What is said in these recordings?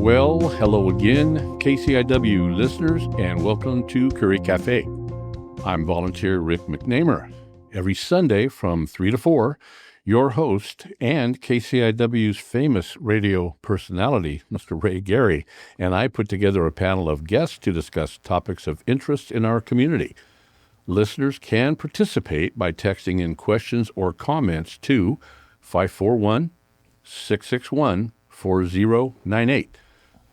Well, hello again, KCIW listeners, and welcome to Curry Café. I'm volunteer Rick McNamer. Every Sunday from 3 to 4, your host and KCIW's famous radio personality, Mr. Ray Gary, and I put together a panel of guests to discuss topics of interest in our community. Listeners can participate by texting in questions or comments to 541-661-4098.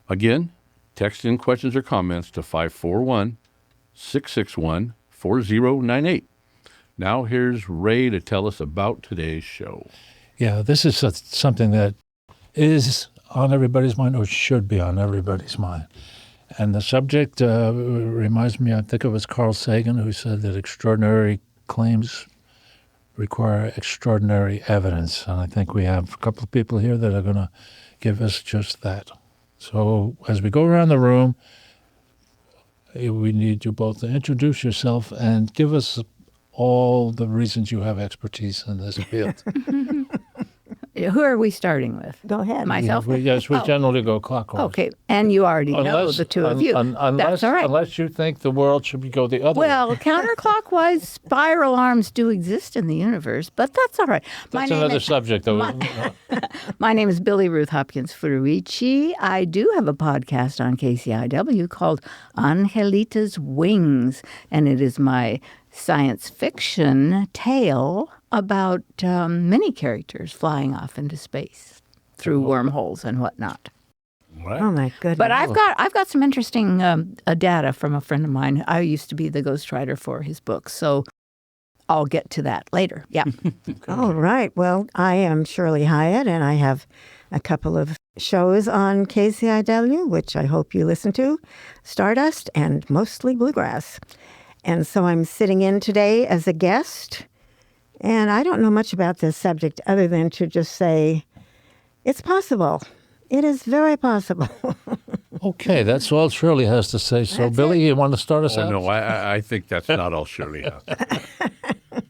Again, text in questions or comments to 541-661-4098. Now here's Ray to tell us about today's show. Yeah, this is something that is on everybody's mind, or should be on everybody's mind. And the subject reminds me, I think it was Carl Sagan who said that extraordinary claims require extraordinary evidence. And I think we have a couple of people here that are going to give us just that. So as we go around the room, we need you both to introduce yourself and give us all the reasons you have expertise in this field. Who are we starting with? Go ahead. Myself? We generally go clockwise. Okay, and you already know the two of you. That's all right. Unless you think the world should go the other way. Well, counterclockwise spiral arms do exist in the universe, but that's all right. That's another subject, though. My name is Billie Ruth Hopkins Furuichi. I do have a podcast on KCIW called Angelita's Wings, and it is my science fiction tale about many characters flying off into space through wormholes and whatnot. What? Oh my goodness! But I've got some interesting data from a friend of mine. I used to be the ghostwriter for his books, so I'll get to that later. Yeah. All right. Well, I am Shirley Hyatt, and I have a couple of shows on KCIW, which I hope you listen to, Stardust and mostly Bluegrass. And so I'm sitting in today as a guest, and I don't know much about this subject other than to just say it's possible. It is very possible. Okay, that's all Shirley has to say. So, Billie, you want to start us out? No, I think that's not all Shirley has.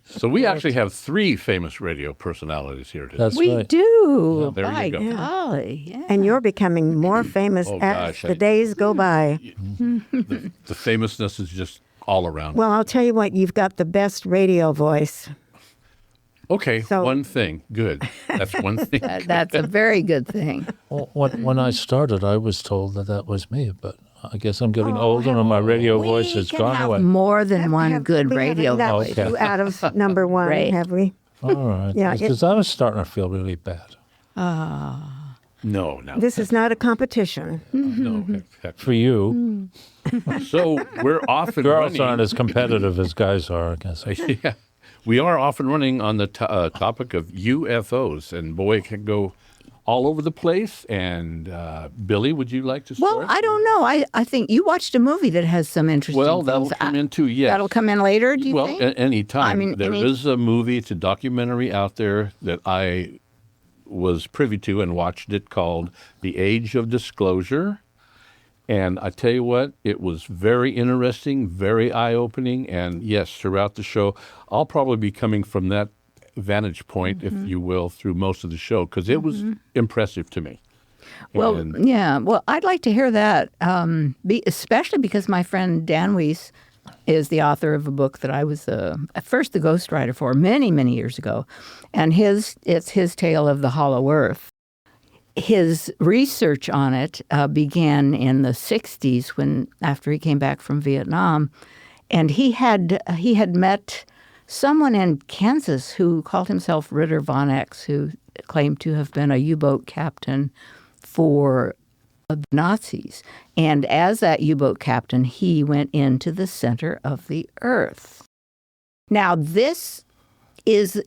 So we actually have three famous radio personalities here today. That's We right. do. Yeah, there you go. Golly, yeah. And you're becoming more famous as the days go by. The famousness is just all around. Well, I'll tell you what, you've got the best radio voice. Okay, So- one thing. Good. That's one thing. That's a very good thing. Well, when I started, I was told that was me, but I guess I'm getting older and my radio voice has gone away. More than one good radio That voice. was two out of number one, Right. have we? All right. Yeah, Because I was starting to feel really bad. No. This is not a competition. No. For you, So we're off and girls running. aren't as competitive as guys are, I guess. Yeah. We are off and running on the topic of UFOs, and boy, it can go all over the place. And Billie, would you like to start? Well, I don't know. I think you watched a movie that has some interesting That'll things. come in too, yes. That'll come in later, do you Well, think? any time. I mean, There is a movie, it's a documentary out there that I was privy to and watched it called The Age of Disclosure. And I tell you what, it was very interesting, very eye-opening. And yes, throughout the show, I'll probably be coming from that vantage point, if you will, through most of the show, because it was impressive to me. Well, And- yeah. Well, I'd like to hear that, especially because my friend Dan Weiss is the author of a book that I was at first the ghostwriter for many, many years ago. And it's his tale of the Hollow Earth. His research on it began in the 60s after he came back from Vietnam. And he had met someone in Kansas who called himself Ritter Von X, who claimed to have been a U-boat captain for the Nazis. And as that U-boat captain, he went into the center of the earth. Now, this is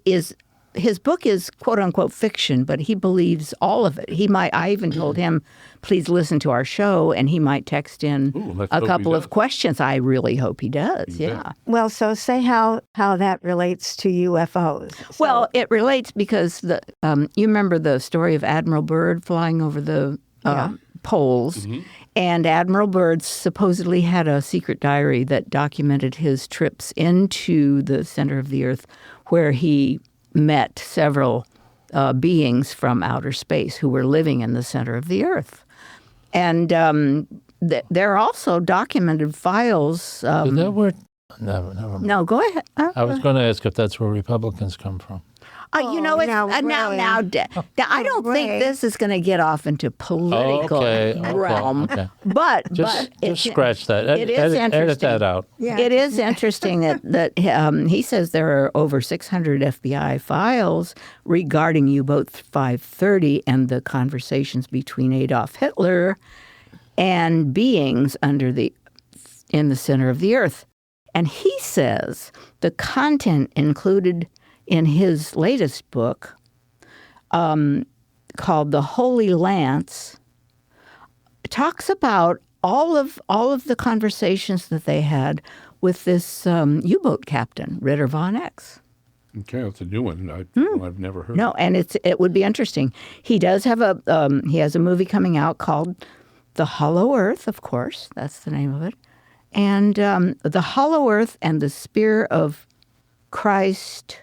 his book is quote unquote fiction, but he believes all of it. I even told him, please listen to our show, and he might text in let's a hope he couple does. of questions. I really hope he does. Yeah. Well, so say how that relates to UFOs. Well, it relates because you remember the story of Admiral Byrd flying over the poles, and Admiral Byrd supposedly had a secret diary that documented his trips into the center of the earth, where he met several beings from outer space who were living in the center of the earth. And there are also documented files. Is that where? Never mind. No, go ahead. I was going to ask if that's where Republicans come from. You know, it's, now, now, really? I don't think Ray. this is going to get off into political realm, okay. but Just it's, scratch that. it is Edit interesting. that out. Yeah. It is interesting that he says there are over 600 FBI files regarding U-boat 530 and the conversations between Adolf Hitler and beings in the center of the earth. And he says the content included in his latest book, called The Holy Lance, talks about all of the conversations that they had with this U-boat captain, Ritter von X. Okay, that's a new one. I've never heard. No, and it would be interesting. He does have he has a movie coming out called The Hollow Earth, of course. That's the name of it. And The Hollow Earth and the Spear of Christ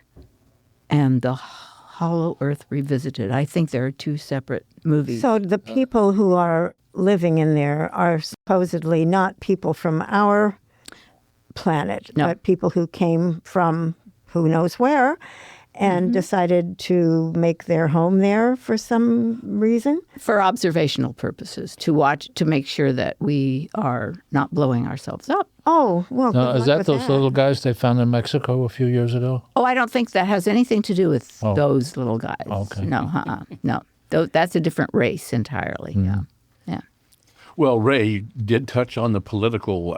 and The Hollow Earth Revisited. I think there are two separate movies. So the people who are living in there are supposedly not people from our planet, No. but people who came from who knows where and decided to make their home there for some reason. For observational purposes, to make sure that we are not blowing ourselves up. Oh, well, Now, good is luck that with those little guys they found in Mexico a few years ago? Oh, I don't think that has anything to do with those little guys. Okay. No, no. That's a different race entirely. Yeah. Yeah. Well, Ray did touch on the political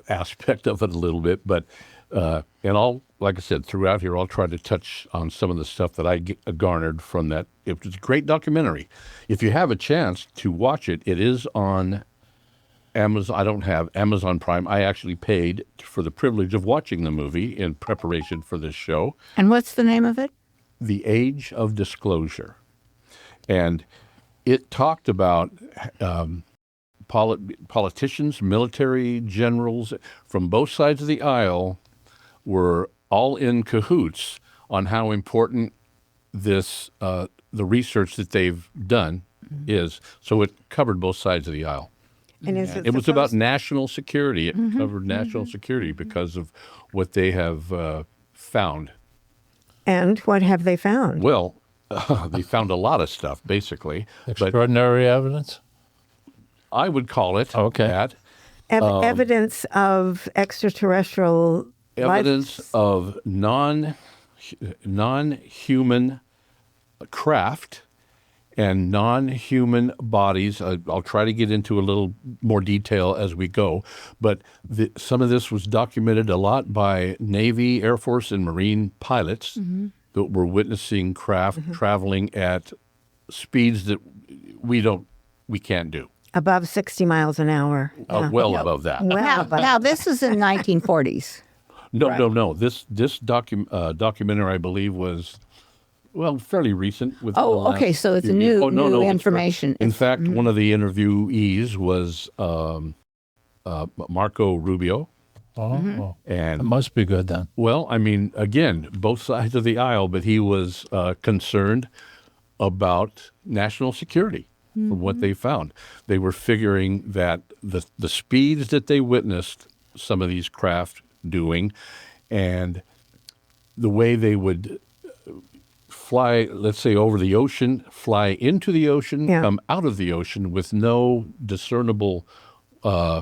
aspect of it a little bit, but like I said, throughout here, I'll try to touch on some of the stuff that I garnered from that. It was a great documentary. If you have a chance to watch it, it is on Amazon. I don't have Amazon Prime. I actually paid for the privilege of watching the movie in preparation for this show. And what's the name of it? The Age of Disclosure. And it talked about politicians, military generals from both sides of the aisle were all in cahoots on how important this the research that they've done is. So it covered both sides of the aisle. And is It was about national security. It covered national security because of what they have found. And what have they found? Well, they found a lot of stuff, basically. But Extraordinary evidence? I would call it Okay. that. Evidence of extraterrestrial Evidence life? of non-human craft and non-human bodies. I'll try to get into a little more detail as we go, but some of this was documented a lot by Navy, Air Force, and Marine pilots that were witnessing craft traveling at speeds that we can't do. Above 60 miles an hour. Yeah. Well above that. Well, above. Now this is in 1940s. No. This documentary, I believe, was fairly recent. Okay, so it's new information. In fact, one of the interviewees was Marco Rubio. Oh, And it must be good then. well, I mean, again, both sides of the aisle, but he was concerned about national security from what they found. They were figuring that the speeds that they witnessed some of these craft doing and the way they would fly, let's say, over the ocean, fly into the ocean, come out of the ocean with no discernible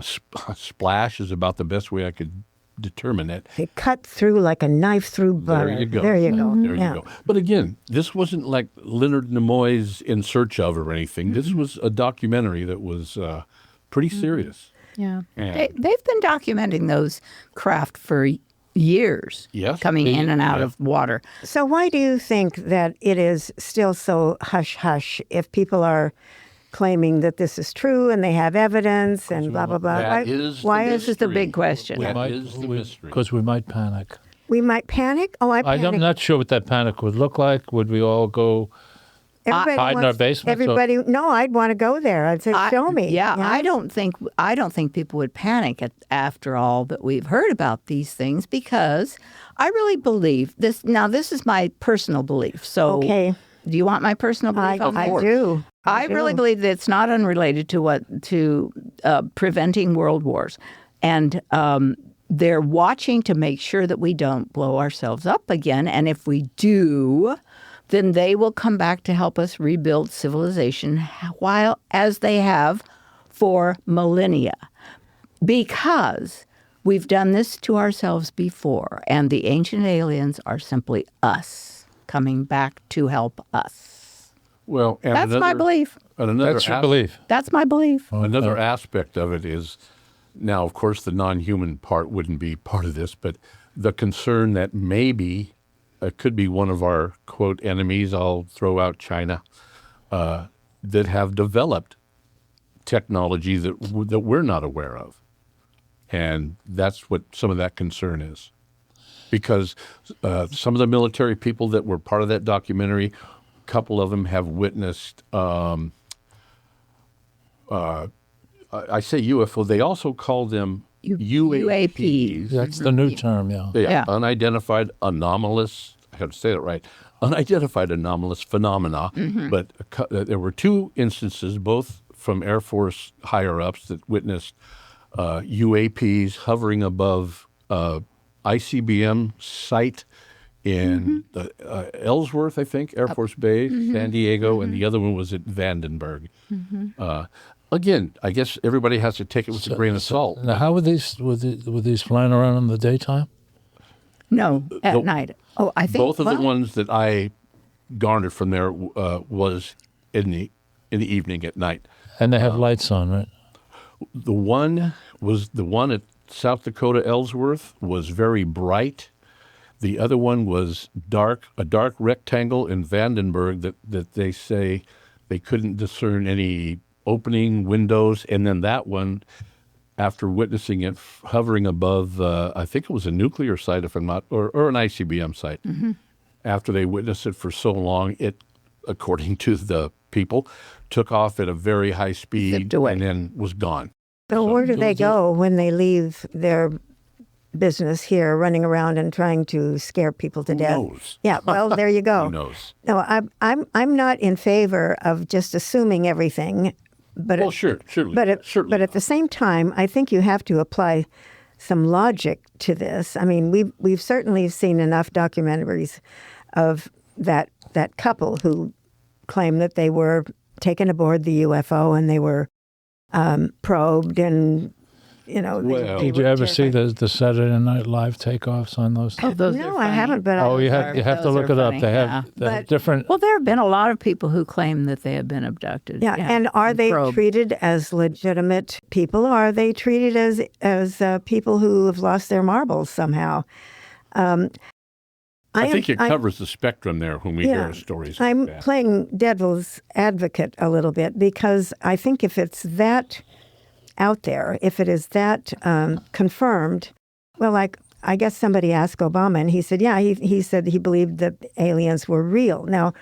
splash is about the best way I could determine it. They cut through like a knife through butter. There you go. There you go. There you go. But again, this wasn't like Leonard Nimoy's In Search Of or anything. This was a documentary that was pretty serious. Yeah. And- They've been documenting those craft for years. Yes. Coming in and out of water. So why do you think that it is still so hush-hush if people are claiming that this is true and they have evidence and blah, blah, blah? That is the why This is the big question. That is the mystery. Because we might panic. we might panic? Oh, I panic. I'm not sure what that panic would look like. Would we all go Everybody hide in our wants- basements? Everybody, no, I'd want to go there. I'd say, show me. Yeah, I don't think people would panic after all that we've heard about these things, because I really believe this. Now, this is my personal belief. So Okay. Do you want my personal belief? I do. I really believe that it's not unrelated to preventing world wars, and they're watching to make sure that we don't blow ourselves up again. And if we do, then they will come back to help us rebuild civilization, while as they have for millennia, because we've done this to ourselves before, and the ancient aliens are simply us coming back to help us. Well, and That's my belief. And That's your belief. That's my belief. Another aspect of it is, now, of course, the non-human part wouldn't be part of this, but the concern that maybe it could be one of our, quote, enemies, I'll throw out China, that have developed technology that we're not aware of. And that's what some of that concern is. Because some of the military people that were part of that documentary, a couple of them have witnessed, I say UFO, they also call them UAPs. That's the new term, yeah. Yeah. Unidentified anomalous, I have to say that right, unidentified anomalous phenomena. But there were two instances, both from Air Force higher-ups, that witnessed UAPs hovering above ICBM site in Ellsworth, I think, Air Force Base, San Diego, and the other one was at Vandenberg. Again, I guess everybody has to take it with a grain of salt. Now, how were these flying around in the daytime? No, at night. Oh, I think Both of the ones that I garnered from there was in the evening at night. And they have lights on, right? The one at South Dakota Ellsworth was very bright. The other one was a dark rectangle in Vandenberg that they say they couldn't discern any opening windows. And then that one, after witnessing it hovering above, I think it was a nuclear site, if I'm not, or an ICBM site. After they witnessed it for so long, it, according to the people, took off at a very high speed Zipped away. and then was gone. So where do they go when they leave their business here, running around and trying to scare people to death? Who knows? Yeah, well, there you go. Who knows? No, I'm not in favor of just assuming everything, but Well, surely. but at the same time, I think you have to apply some logic to this. I mean, we've certainly seen enough documentaries of that couple who claim that they were taken aboard the UFO and they were probed, and Well, Did you ever see the Saturday Night Live takeoffs on those? Oh, those No, are I funny. haven't, but You have to Those look are it up. funny, They yeah. have different. Well, there have been a lot of people who claim that they have been abducted. yeah. And are they probed. treated as legitimate people, or are they treated as people who have lost their marbles somehow? I think it covers the spectrum there when we hear stories like I'm that. playing devil's advocate a little bit, because I think if it's that out there, if it is that confirmed, well, like I guess somebody asked Obama, and he said, yeah, he said he believed that aliens were real. Now,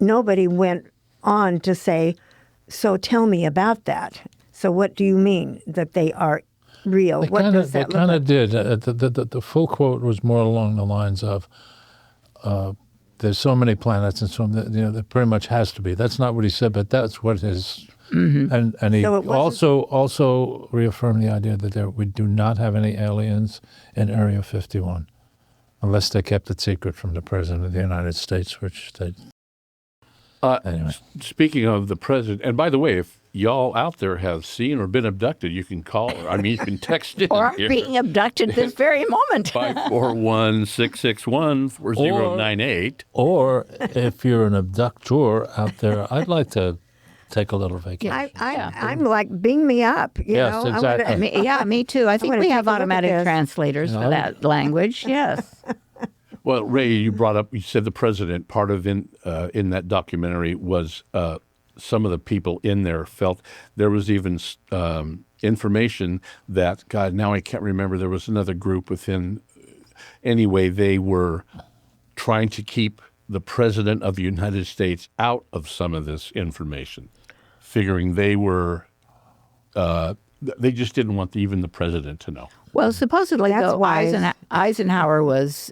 nobody went on to say, so tell me about that. So what do you mean that they are real? They What does that look kind like? of did. The full quote was more along the lines of, "There's so many planets, and so there pretty much has to be." That's not what he said, but that's what his. And he So it wasn't- also reaffirmed the idea that we do not have any aliens in Area 51, unless they kept it secret from the President of the United States, which they. Anyway. Speaking of the president, and by the way, if y'all out there have seen or been abducted, you can call, you can text in Or are here. being abducted this very moment. 541-661-4098. Or if you're an abductor out there, I'd like to take a little vacation. I'm like, bing me up. You Yes, know? exactly. Me too. I think gonna we take have a look at automatic this. translators for that language. Yes. Well, Ray, you said the president, part of in that documentary was some of the people in there felt there was even information that, God, now I can't remember, there was another group within, anyway, they were trying to keep the president of the United States out of some of this information, figuring they were, they just didn't want even the president to know. Well, supposedly, That's though, wise. Eisenhower was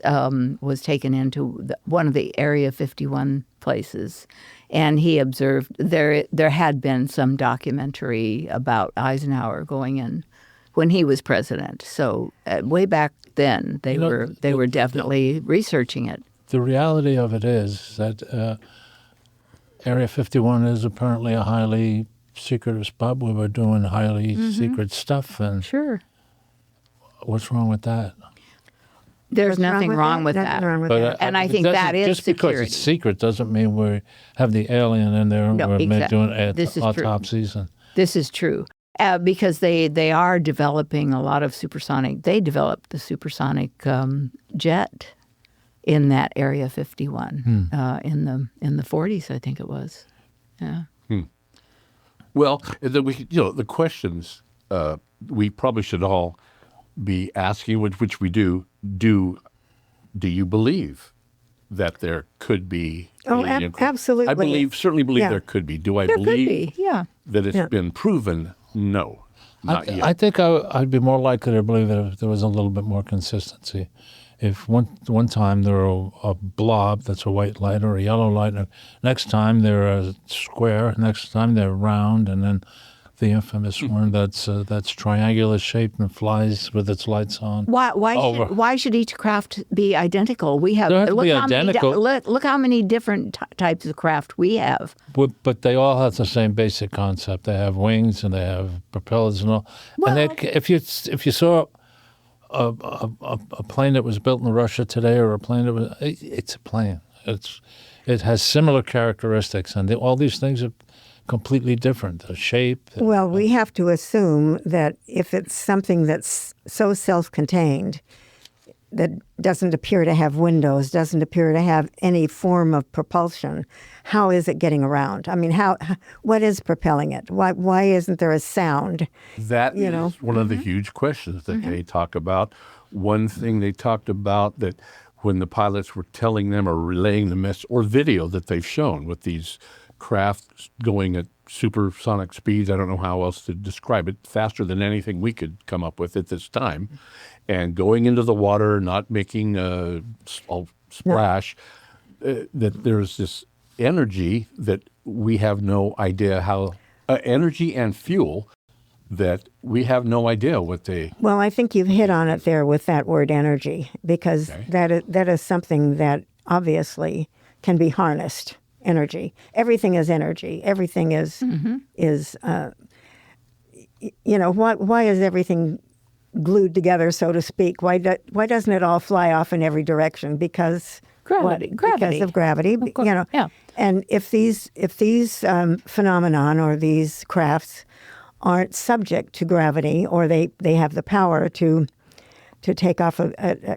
taken into one of the Area 51 places. And he observed there had been some documentary about Eisenhower going in when he was president. So way back then, they were definitely researching it. The reality of it is that Area 51 is apparently a highly secretive spot where we're doing highly secret stuff. And Sure. what's wrong with that? There's nothing wrong with Nothing that. wrong with But, that. And I think that is just because security. it's secret doesn't mean we have the alien in there and No, we're doing This is true. autopsies. And This is true. Because they are developing a lot of supersonic. They developed the supersonic jet in that Area 51 in the 40s, I think it was. Yeah. Well, the questions we probably should all be asking, which we do. Do you believe that there could be? Oh, absolutely. I certainly believe Yeah. there could be. Do I There could believe be, yeah. that it's been proven? No, not yet. I think I'd be more likely to believe that if there was a little bit more consistency. If one time they're a blob that's a white light or a yellow light, and next time they're a square, next time they're round, and then the infamous one that's triangular shaped and flies with its lights on. Why should each craft be identical? We have They don't have to look be how identical. look how many different types of craft we have. But they all have the same basic concept. They have wings and they have propellers and all. Well- and if you saw a plane that was built in Russia today, or a plane that was, it's a plane. It has similar characteristics, and all these things are completely different. The shape. Well, we have to assume that if it's something that's so self-contained, that doesn't appear to have windows, doesn't appear to have any form of propulsion, how is it getting around? I mean, what is propelling it? Why isn't there a sound? That is one of the huge questions that they talk about. One thing they talked about that when the pilots were telling them or relaying the message or video that they've shown with these craft going at supersonic speeds, I don't know how else to describe it, faster than anything we could come up with at this time, and going into the water, not making a splash, that there's this energy that we have no idea how, energy and fuel that we have no idea what they... Well, I think you've hit on it there with that word energy, because that is something that obviously can be harnessed. Energy. Everything is energy. Everything is why is everything glued together, so to speak? Why doesn't it all fly off in every direction? Because Gravity. Because of gravity. Yeah. And if these phenomenon or these crafts aren't subject to gravity, or they have the power to take off a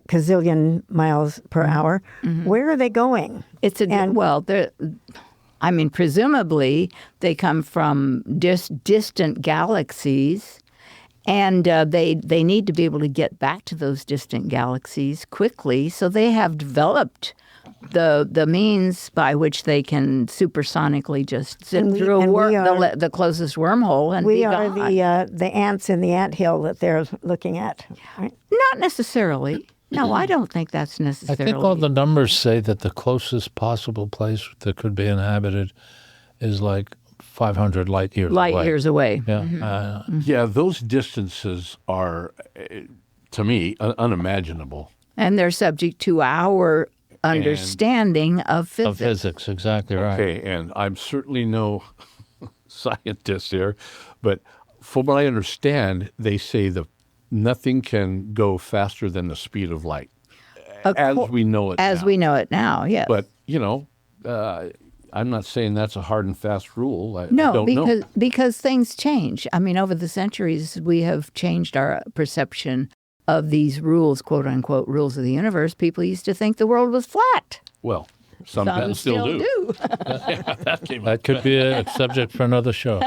gazillion miles per hour, where are they going? Presumably they come from distant galaxies, and they need to be able to get back to those distant galaxies quickly. So they have developed the means by which they can supersonically just zip through the closest wormhole and be gone. We are the ants in the anthill that they're looking at. Right? Not necessarily. No, I don't think that's I necessarily. think all the numbers say that the closest possible place that could be inhabited is like 500 light years away. Light years away. Yeah. Yeah, those distances are, to me, unimaginable. And they're subject to our understanding of physics. Of physics, exactly right. Okay, and I'm certainly no scientist here, but from what I understand, they say that nothing can go faster than the speed of light, as we know it As now. we know it now, yes. But, I'm not saying that's a hard and fast rule. I No, don't know. because things change. I mean, over the centuries, we have changed our perception of these rules, quote unquote, rules of the universe. People used to think the world was flat. Well, some people still do. That could be a subject for another show.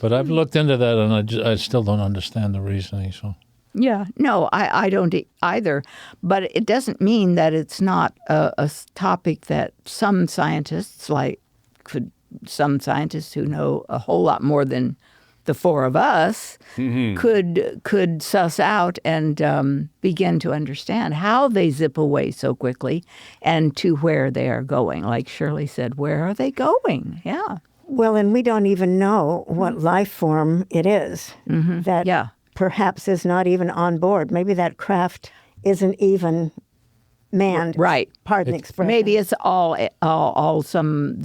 But I've looked into that, and I still don't understand the reasoning. So Yeah, no, I don't either. But it doesn't mean that it's not a topic that some scientists, some scientists who know a whole lot more than the four of us could suss out and begin to understand how they zip away so quickly and to where they are going. Like Shirley said, where are they going? Yeah. Well, and we don't even know what life form it is that perhaps is not even on board. Maybe that craft isn't even manned. Right. Pardon the expression. Maybe it's all some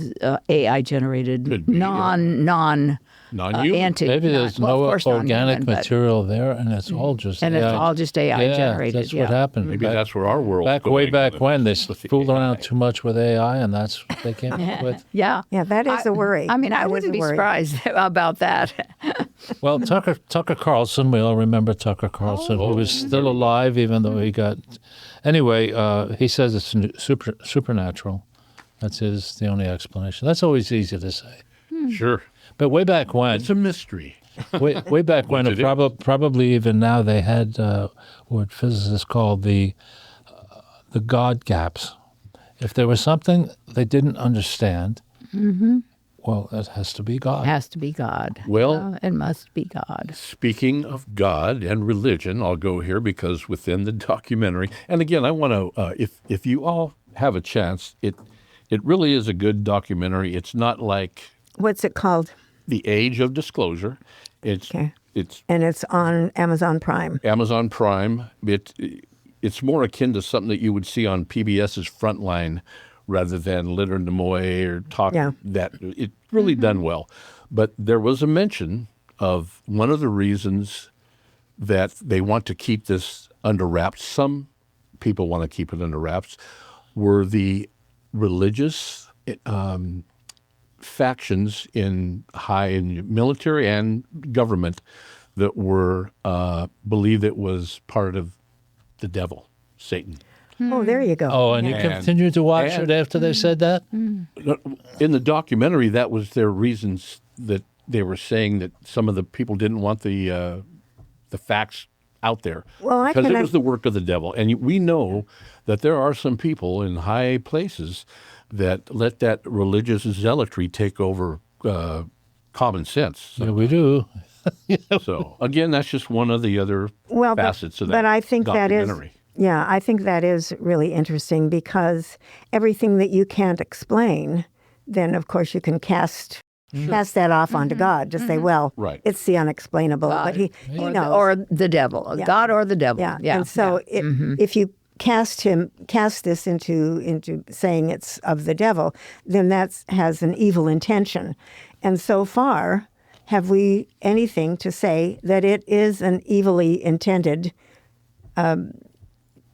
AI generated non Non-human. Maybe there's no course organic non-human, but- material there, and it's all just and it's AI. all just AI generated. That's what happened. Maybe that's where our world way back when they fooled around too much with AI, and that's what they came up with. Yeah. Yeah, that is a worry. I mean, I That is wouldn't a be worry. surprised about that. Well, Tucker Carlson, we all remember Tucker Carlson, who is still alive, even though he got. Anyway, he says it's supernatural. That's the only explanation. That's always easy to say. Sure. But way back when, It's a mystery. way back when, It is. probably even now, they had what physicists call the God gaps. If there was something they didn't understand, well, it has to be God. It has to be God. Well- it must be God. Speaking of God and religion, I'll go here because within the documentary, and again, I want to, if you all have a chance, it really is a good documentary. It's not like What's it called? The Age of Disclosure. It's And it's on Amazon Prime. Amazon Prime. It's more akin to something that you would see on PBS's Frontline rather than Litter Nimoy or Talk. Yeah. That it's really done well. But there was a mention of one of the reasons that they want to keep this under wraps. Some people want to keep it under wraps. Were the religious factions in military and government that were believed it was part of the devil, Satan. Oh, there you go. Oh, and you continued to watch it after they said that? In the documentary, that was their reasons that they were saying that some of the people didn't want the facts out there Well, because it was the work of the devil. And we know that there are some people in high places that let that religious zealotry take over common sense. Yeah, we do. So again, that's just one of the other facets of that but I think that is, documentary. yeah, I think that is really interesting because everything that you can't explain, then of course you can cast that off onto God. Just say, well, Right. it's the unexplainable. But he knows. Or the devil. Yeah. God or the devil. Yeah. Yeah. And so if you cast this into saying it's of the devil, then that has an evil intention. And so far, have we anything to say that it is an evilly intended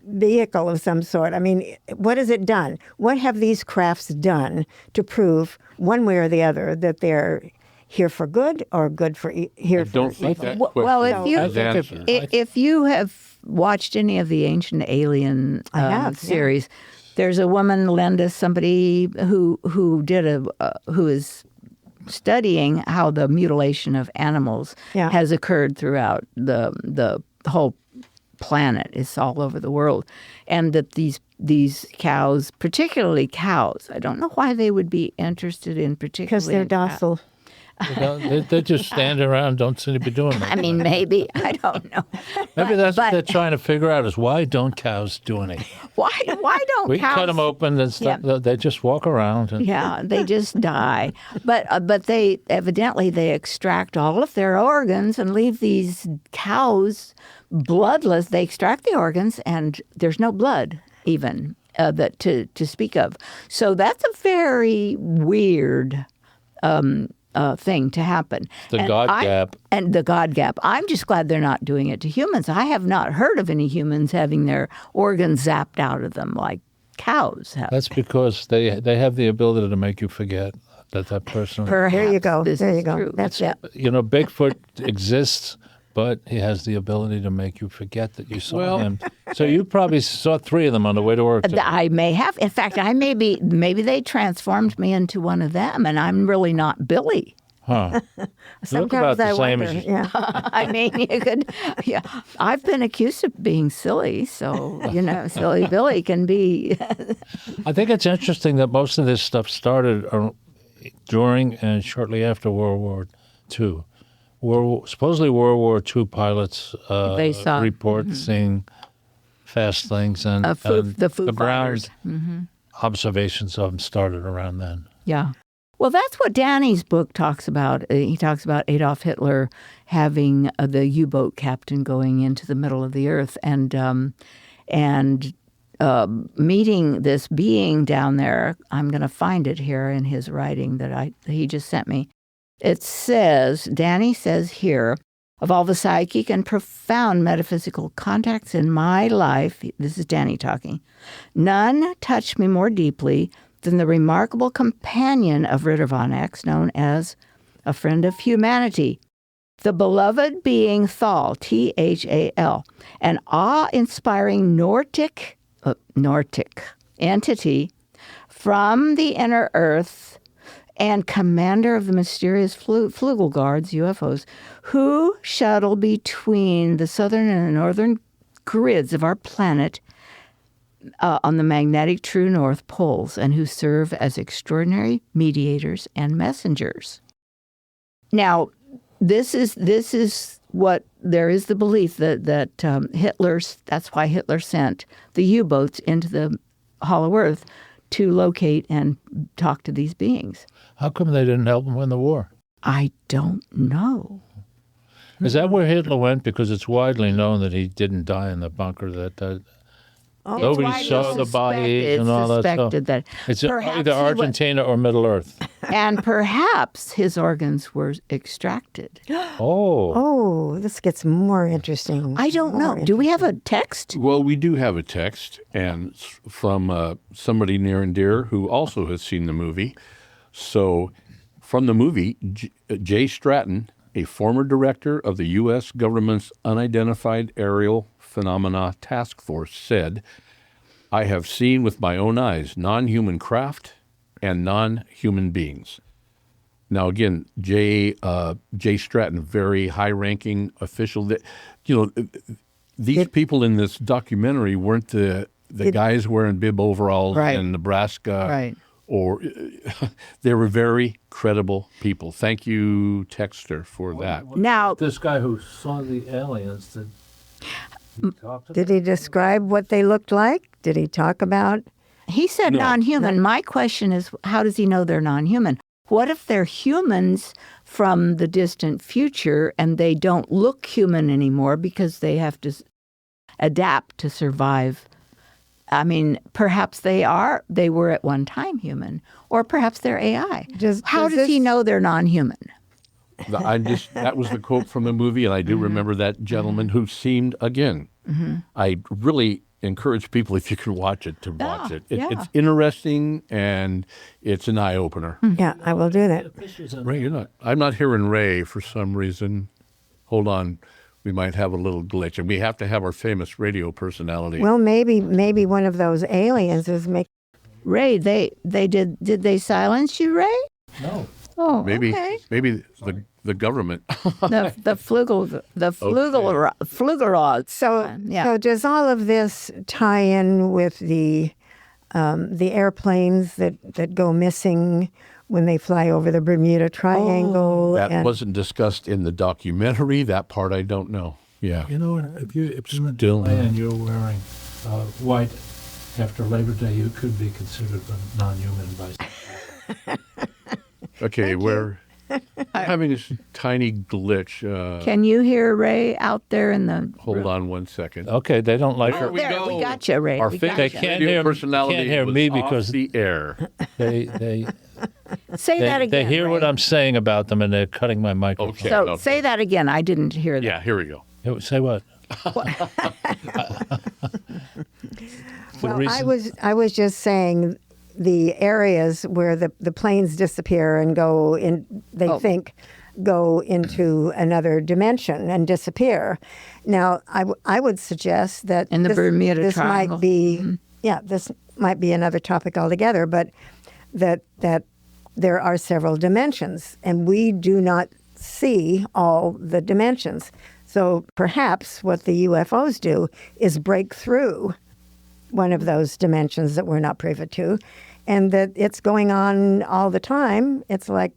vehicle of some sort? I mean, what has it done? What have these crafts done to prove one way or the other that they're here for good or good for here for Don't think evil? that Well, question if you is answered. if you have watched any of the Ancient Alien I have, series, there's a woman, Linda, somebody who is studying how the mutilation of animals has occurred throughout the whole planet. It's all over the world, and that these cows, particularly cows, I don't know why they would be interested in particularly Because they're docile. They just stand around, don't seem to be doing I that. mean, maybe I don't know. Maybe that's what but- they're trying to figure out is why don't cows do anything? Why don't We cows cut them open and stuff. They just walk around. And, Yeah, they just die. But they evidently they extract all of their organs and leave these cows bloodless. They extract the organs and there's no blood even that to speak of. So that's a very weird thing to happen. The God gap. And the God gap. I'm just glad they're not doing it to humans. I have not heard of any humans having their organs zapped out of them like cows have. That's because they have the ability to make you forget that person. Perhaps There you go. this There is you go. true. That's it. You know, Bigfoot exists, but he has the ability to make you forget that you saw him. So you probably saw 3 of them on the way to work. today. I may have. In fact, maybe they transformed me into one of them, and I'm really not Billie. Huh. You look about Sometimes the I same wonder. as Yeah. I mean, you could. Yeah, I've been accused of being silly, so silly Billie can be. I think it's interesting that most of this stuff started during and shortly after World War II, supposedly World War II pilots They saw- report seeing fast things, and, The Foo ground Fighters. Mm-hmm. observations of them started around then. Yeah. Well, that's what Danny's book talks about. He talks about Adolf Hitler having the U-boat captain going into the middle of the earth and meeting this being down there. I'm going to find it here in his writing that he just sent me. It says, Danny says here, of all the psychic and profound metaphysical contacts in my life, this is Danny talking, none touched me more deeply than the remarkable companion of Ritter von X, known as a friend of humanity, the beloved being Thal, Thal, an awe-inspiring Nordic entity from the inner earth and commander of the mysterious Flugelguards, UFOs, who shuttle between the southern and northern grids of our planet on the magnetic true north poles, and who serve as extraordinary mediators and messengers. Now, this is what there is the belief that Hitler's. That's why Hitler sent the U-boats into the Hollow Earth to locate and talk to these beings. How come they didn't help him win the war? I don't know. Is that where Hitler went? Because it's widely known that he didn't die in the bunker. That nobody saw the bodies and all that stuff. That It's perhaps either Argentina or Middle Earth. and perhaps his organs were extracted. Oh. Oh, this gets more interesting. I don't know. Do we have a text? Well, we do have a text, and it's from somebody near and dear who also has seen the movie. So, from the movie, Jay Stratton, a former director of the U.S. government's Unidentified Aerial Phenomena Task Force, said, "I have seen with my own eyes non-human craft and non-human beings." Now, again, Jay Stratton, very high-ranking official. That, these people in this documentary weren't the guys wearing bib overalls Right. in Nebraska, Right. or they were very credible people. Thank you, Texter, for that. Now, This guy who saw the aliens, Did he describe what they looked like? Did he talk about? he said No. non-human. My question is, how does he know they're non-human? What if they're humans from the distant future and they don't look human anymore because they have to adapt to survive? I mean, perhaps they were at one time human, or perhaps they're AI. How does he know they're non-human? That was the quote from the movie, and I do remember that gentleman who seemed, again, I really encourage people, if you can watch it, to watch it. Yeah. It's interesting, and it's an eye-opener. Yeah, I will do that. Ray, I'm not hearing Ray for some reason. Hold on. We might have a little glitch, and we have to have our famous radio personality. Well, maybe one of those aliens is making. Ray, they did they silence you, Ray? no. Oh, maybe okay. the government. the Flugelrods. So does all of this tie in with the airplanes that go missing when they fly over the Bermuda Triangle? That wasn't discussed in the documentary. That part I don't know. Yeah. If you're in Still- Japan and you're wearing white after Labor Day, you could be considered a non-human by. Okay, we're having this tiny glitch. Can you hear Ray out there in the? Hold on one second. Okay, they don't like Oh, her. there, we got you, Ray. Our We famous got They you. can't radio hear- personality can't hear was me off because- the air. They Say that again. they hear what Ray. I'm saying about them, and they're cutting my microphone. Okay. So say that again. I didn't hear that. Yeah, here we go. Say what? Well, I was just saying the areas where the planes disappear and go in, they think go into another dimension and disappear. Now, I would suggest that In the Bermuda this Triangle. might be this might be another topic altogether, but that there are several dimensions, and we do not see all the dimensions. So perhaps what the UFOs do is break through one of those dimensions that we're not privy to, and that it's going on all the time. It's like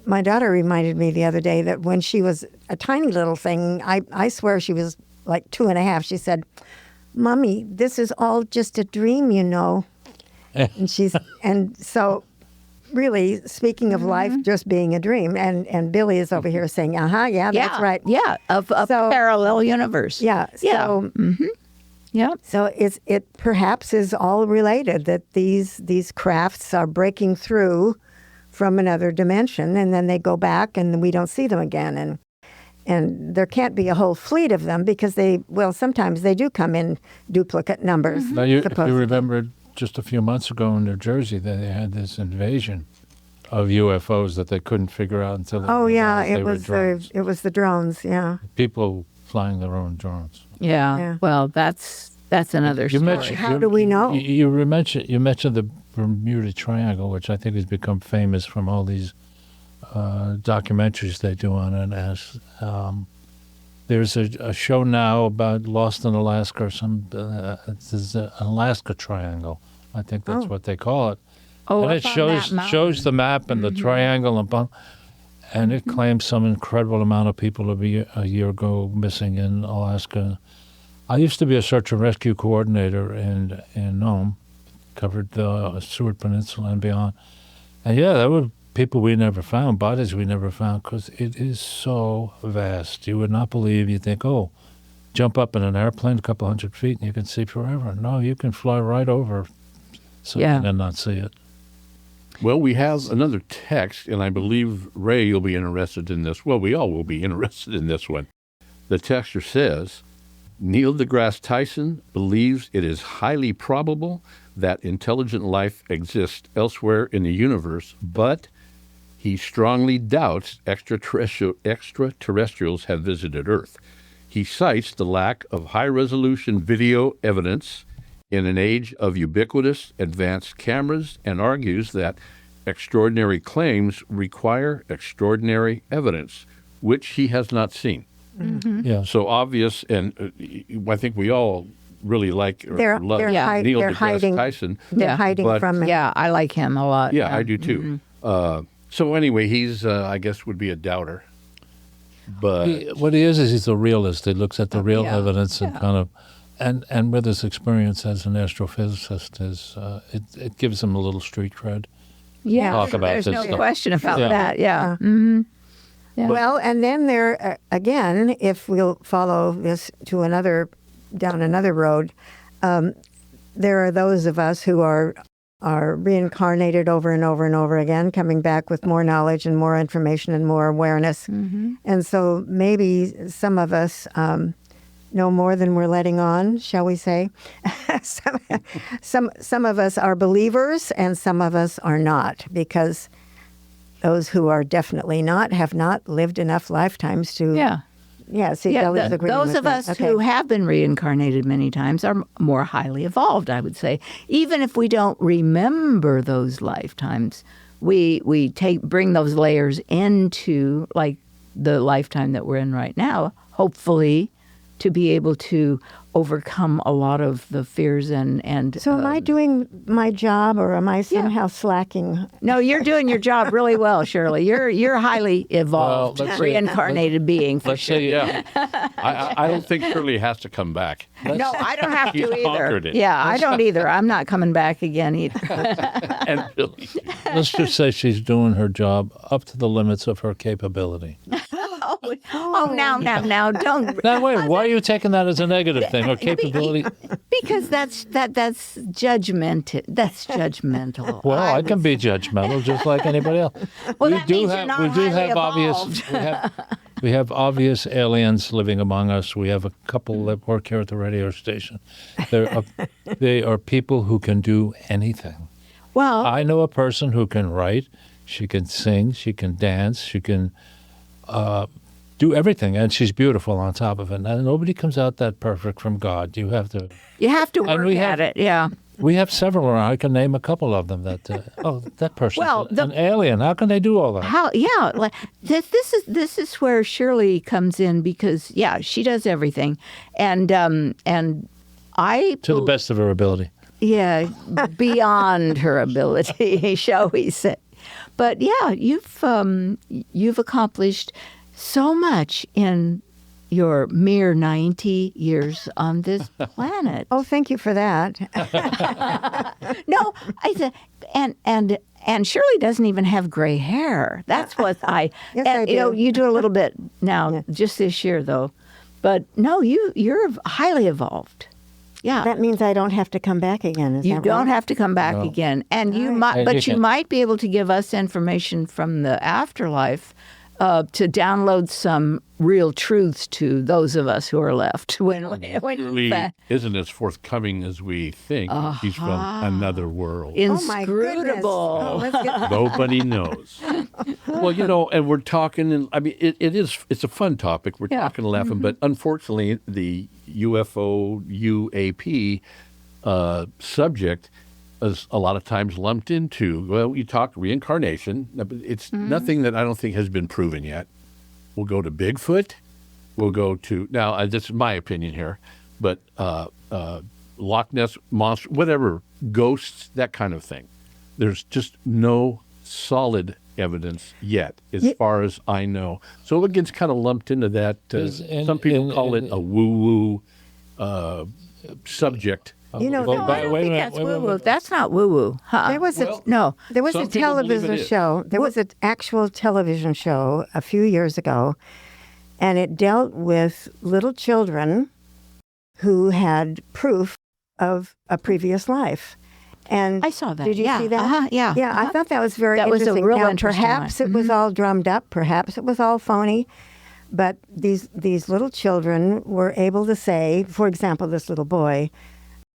my daughter reminded me the other day that when she was a tiny little thing, I swear she was like 2.5, she said, "Mommy, this is all just a dream, you know." And so really, speaking of life just being a dream, and Billie is over here saying, yeah, that's right. Yeah, of a parallel universe. Yeah. So, Yeah. So it perhaps is all related, that these crafts are breaking through from another dimension, and then they go back and we don't see them again. And there can't be a whole fleet of them because sometimes they do come in duplicate numbers. Now, if you remember just a few months ago in New Jersey, they had this invasion of UFOs that they couldn't figure out until it was the drones. Yeah, people flying their own drones. Yeah. Well, that's another story. How do we know? You mentioned the Bermuda Triangle, which I think has become famous from all these documentaries they do on it. There's a show now about Lost in Alaska or some. It's an Alaska Triangle. I think that's what they call it. Oh, and it shows the map and the triangle and it claims some incredible amount of people a year ago missing in Alaska. I used to be a search and rescue coordinator in Nome, covered the Seward Peninsula and beyond. And there were people we never found, bodies we never found, because it is so vast. You would not believe. You think, jump up in an airplane a couple hundred feet and you can see forever. No, you can fly right over something and not see it. Well, we have another text, and I believe, Ray, you'll be interested in this. Well, we all will be interested in this one. The texter says, Neil deGrasse Tyson believes it is highly probable that intelligent life exists elsewhere in the universe, but he strongly doubts extraterrestrials have visited Earth. He cites the lack of high-resolution video evidence in an age of ubiquitous advanced cameras and argues that extraordinary claims require extraordinary evidence, which he has not seen. Mm-hmm. Yeah. So obvious, and I think we all really like or love Neil deGrasse Tyson. They're hiding from it. Yeah, I like him a lot. Yeah, I do too. Mm-hmm. So anyway, he's, I guess, would be a doubter. But what he is he's a realist. He looks at the real evidence and kind of, and with his experience as an astrophysicist, it gives him a little street cred. Yeah, talk about there's this no stuff. question about that. Yeah. Mm-hmm. Yeah. Well, and then there again, if we'll follow this to down another road, there are those of us who are reincarnated over and over and over again, coming back with more knowledge and more information and more awareness. Mm-hmm. And so maybe some of us know more than we're letting on, shall we say? Some of us are believers and some of us are not, because those who are definitely not have not lived enough lifetimes to... Those of us who have been reincarnated many times are more highly evolved, I would say. Even if we don't remember those lifetimes, we bring those layers into like the lifetime that we're in right now, hopefully to be able to overcome a lot of the fears and So am I doing my job, or am I somehow slacking? No, you're doing your job really well, Shirley. You're highly evolved, reincarnated being, for sure. I don't think Shirley has to come back. No, I don't have to either. Conquered it. Yeah, I don't either. I'm not coming back again either. And Billie. Let's just say she's doing her job up to the limits of her capability. Now, don't. Now, wait, why are you taking that as a negative thing, or capability? Because that's judgmental. That's judgmental. Well, I can be judgmental just like anybody else. Well, that means you're not highly evolved. We have obvious aliens living among us. We have a couple that work here at the radio station. They are people who can do anything. Well, I know a person who can write, she can sing, she can dance, she can do everything, and she's beautiful on top of it. And nobody comes out that perfect from God. You have to work at it. Yeah. We have several around. I can name a couple of them that, that person's an alien. How can they do all that? This is where Shirley comes in, because, she does everything. And I... To the best of her ability. Yeah, beyond her ability, shall we say. But yeah, you've accomplished so much in your mere 90 years on this planet. Oh, thank you for that. No, I said, and Shirley doesn't even have gray hair. That's what I. Yes, and, I do. You know, you do a little bit now, just this year though. But no, you're highly evolved. Yeah. That means I don't have to come back again. Is You that don't right? have to come back again, and you might, And but you you can- might be able to give us information from the afterlife to download some real truths to those of us who are left. When Shirley isn't as forthcoming as we think. She's from another world. Oh, my goodness. inscrutable. Oh, let's get Nobody knows. Well, and we're talking, and I mean, it's a fun topic. We're talking and laughing, but unfortunately, the UFO, UAP subject is a lot of times lumped into, well, you talked reincarnation, but it's nothing that I don't think has been proven yet. We'll go to Bigfoot. We'll go to, now, this is my opinion here, but Loch Ness Monster, whatever, ghosts, that kind of thing. There's just no solid evidence yet, as far as I know. So it gets kind of lumped into that. Some people call it a woo-woo subject. You know, Well, No, but I don't wait a think minute, that's wait, wait, woo-woo. wait. That's not woo-woo. Huh? there was Well, there was some a people believe it television is. show. There was an actual television show a few years ago, and it dealt with little children who had proof of a previous life. And I saw that. Did you Yeah. see that? Uh-huh. Yeah. Yeah, I Uh-huh. thought that was very That was a interesting. real Now, interesting perhaps one. it was all drummed up. Perhaps it was all phony. But these little children were able to say, for example, this little boy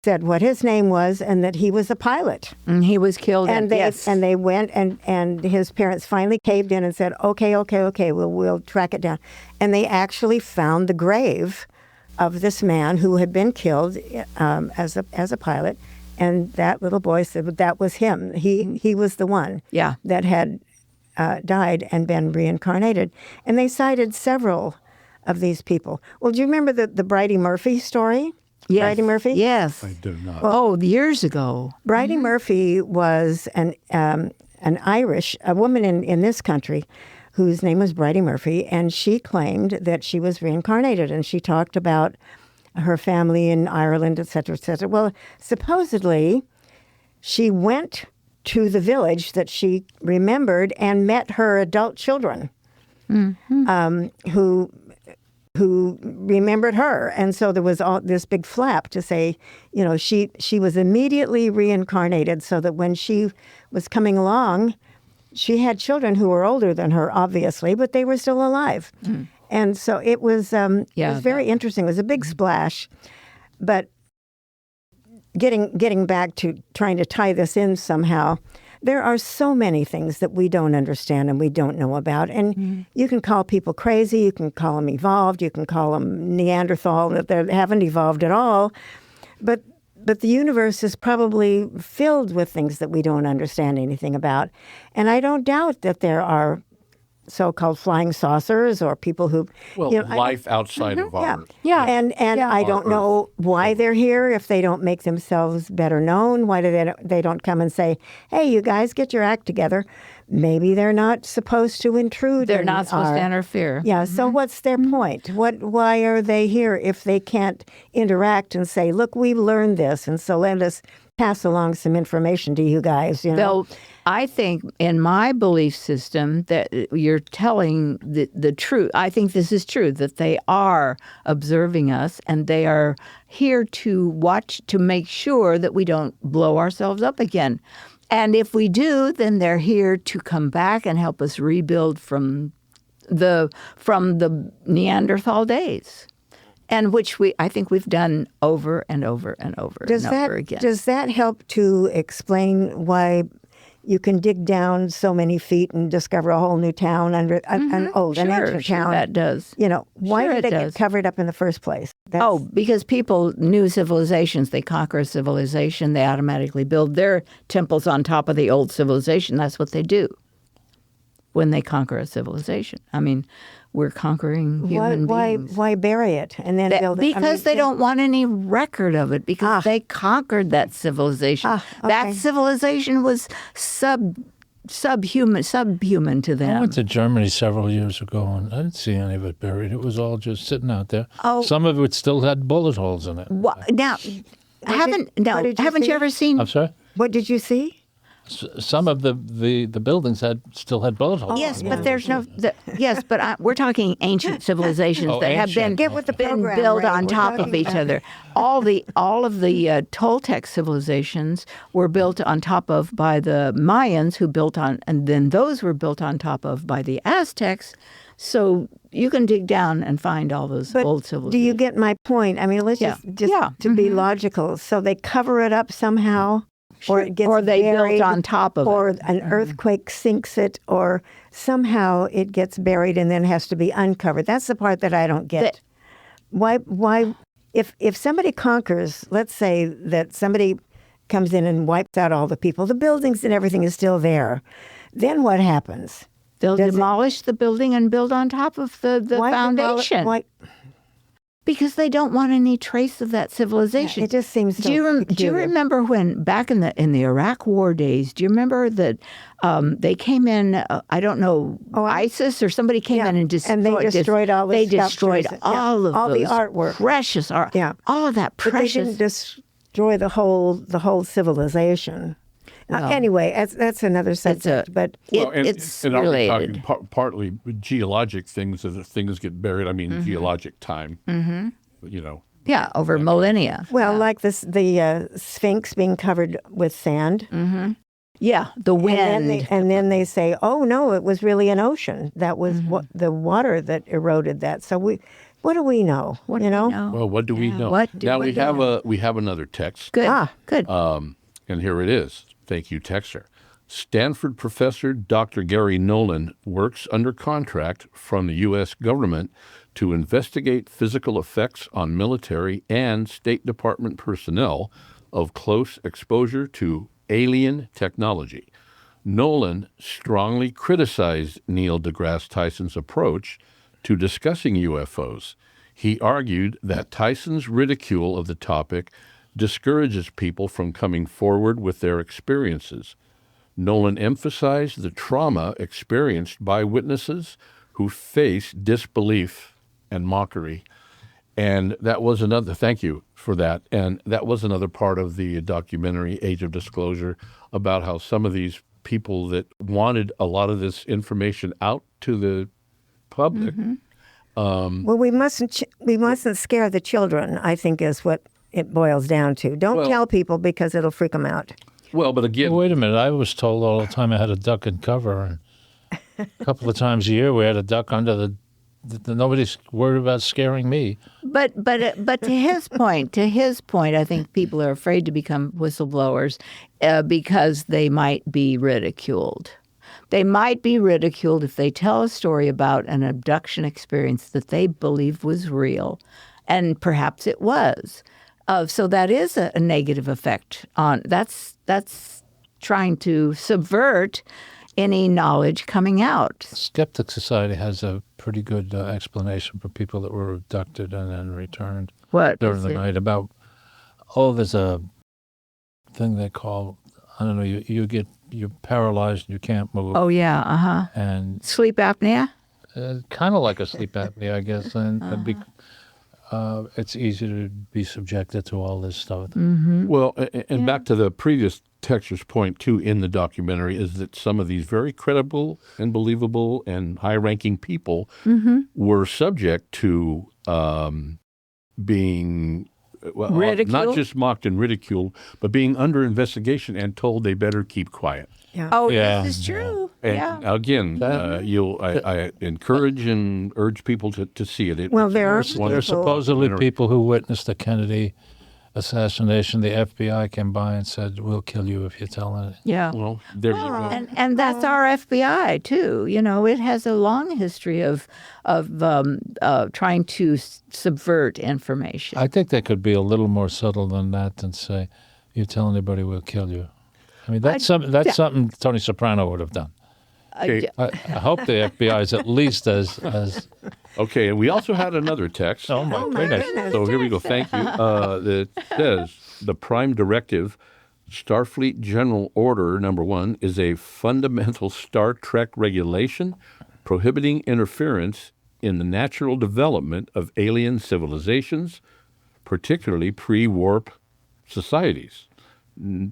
said what his name was and that he was a pilot. And he was killed. And they went and his parents finally caved in and said, okay, we'll track it down. And they actually found the grave of this man who had been killed as a pilot. And that little boy said that was him. He was the one Yeah. that had died and been reincarnated. And they cited several of these people. Well, do you remember the Bridie Murphy story? Yes. Bridie Murphy? Yes. I do not. Years ago. Bridie Murphy was an Irish, a woman in this country whose name was Bridie Murphy, and she claimed that she was reincarnated, and she talked about her family in Ireland, et cetera, et cetera. Well, supposedly, she went to the village that she remembered and met her adult children who remembered her. And so there was all this big flap to say, you know, she was immediately reincarnated so that when she was coming along, she had children who were older than her, obviously, but they were still alive. And so it was very interesting. It was a big splash. But getting back to trying to tie this in somehow, there are so many things that we don't understand and we don't know about. And you can call people crazy, you can call them evolved, you can call them Neanderthal, that they haven't evolved at all. But the universe is probably filled with things that we don't understand anything about. And I don't doubt that there are so-called flying saucers or people who... Well, life outside of our... And I don't know why they're here, if they don't make themselves better known, why do they don't come and say, hey, you guys, get your act together. Maybe they're not supposed to intrude. They're not supposed to interfere. Yeah, so what's their point? Why are they here if they can't interact and say, look, we've learned this, and so let us pass along some information to you guys, you know? I think in my belief system that you're telling the truth. I think this is true, that they are observing us and they are here to watch, to make sure that we don't blow ourselves up again. And if we do, then they're here to come back and help us rebuild from the Neanderthal days. And which I think we've done over and over and over over again. Does that help to explain why you can dig down so many feet and discover a whole new town under an old, an ancient town? That does. You know, why Sure did they it get does. covered up in the first place? Because people knew civilizations. They conquer a civilization. They automatically build their temples on top of the old civilization. That's what they do when they conquer a civilization. I mean, we're conquering human beings. Why bury it and then build it? Because they don't want any record of it, because they conquered that civilization. Okay. That civilization was subhuman to I them. went to Germany several years ago, and I didn't see any of it buried. It was all just sitting out there. Oh. Some of it still had bullet holes in it. Now, haven't see? you ever seen? I'm sorry? What did you see? Some of the buildings still had bullet holes. Yes, but there's no. We're talking ancient civilizations Oh, that have been ancient. Get with the been program, built Ray. on We're top of talking each about- other. All of the Toltec civilizations were built on top of by the Mayans, who built on, and then those were built on top of by the Aztecs. So you can dig down and find all those But old do civilizations. you get my point? I mean, let's Yeah. just Yeah. to be logical. So they cover it up somehow, or it gets or they buried, built on top of or it. an earthquake sinks it, or somehow it gets buried and then has to be uncovered. That's the part that I don't get. Why? If somebody conquers, let's say that somebody comes in and wipes out all the people, the buildings and everything is still there. Then what happens? They'll Does it- demolish the building and build on top of the Why foundation. Why? Because they don't want any trace of that civilization. It just seems so do you peculiar. remember when back in the Iraq War days? Do you remember that they came in? I don't know, ISIS or somebody came in and destroyed. And they destroyed all the They destroyed sculptures. Yeah, all of all the those artwork. precious art. Yeah. all of that But they precious. didn't destroy the whole civilization. Anyway, that's another subject. But it's and aren't we related. talking partly geologic things as things get buried? I mean, geologic time. Mm-hmm. You know. Yeah, over millennia. like the Sphinx being covered with sand, Yeah, the wind. and then they say, "Oh no, it was really an ocean. That was the water that eroded that." So what do we know? What you do we know? Well, what do we know? What do now we we have another text. Good. Good. And here it is. Thank you, texter. Stanford professor Dr. Gary Nolan works under contract from the U.S. government to investigate physical effects on military and State Department personnel of close exposure to alien technology. Nolan strongly criticized Neil deGrasse Tyson's approach to discussing UFOs. He argued that Tyson's ridicule of the topic discourages people from coming forward with their experiences. Nolan emphasized the trauma experienced by witnesses who face disbelief and mockery. And that was another, thank you for that. And that was another part of the documentary, Age of Disclosure, about how some of these people that wanted a lot of this information out to the public. Well, we mustn't scare the children, I think, is what it boils down to. Don't tell people because it'll freak them out. Well, but again, Wait a minute. I was told all the time I had a duck and cover. And a couple of times a year we had a duck under the nobody's worried about scaring me. But to his point, I think people are afraid to become whistleblowers because they might be ridiculed. They might be ridiculed if they tell a story about an abduction experience that they believe was real, and perhaps it was. So that is a negative effect on that's trying to subvert any knowledge coming out. Skeptic Society has a pretty good explanation for people that were abducted and then returned What during is the it? night about, there's a thing they call, I don't know, you're paralyzed and you can't move. Oh yeah, And sleep apnea. kind of like a sleep apnea, I guess. And it's easy to be subjected to all this stuff. well, and back to the previous texture's point, too, in the documentary, is that some of these very credible and believable and high-ranking people were subject to being not Ridiculed? just mocked and ridiculed, but being under investigation and told they better keep quiet. Oh, Yeah, this is true. And Yeah. again, I encourage and urge people to see it. Well, there are It's one- There's people- supposedly people who witnessed the Kennedy assassination. The FBI came by and said, "We'll kill you if you tell it." Yeah. Well, there you go. And that's our FBI too. You know, it has a long history of trying to subvert information. I think they could be a little more subtle than that and say, "You tell anybody, we'll kill you." I mean, that's something Tony Soprano would have done. Okay. I hope the FBI is at least as Okay, and we also had another text. my goodness. So here we go. Thank you. That says the prime directive Starfleet General Order Number 1 is a fundamental Star Trek regulation prohibiting interference in the natural development of alien civilizations, particularly pre-warp societies.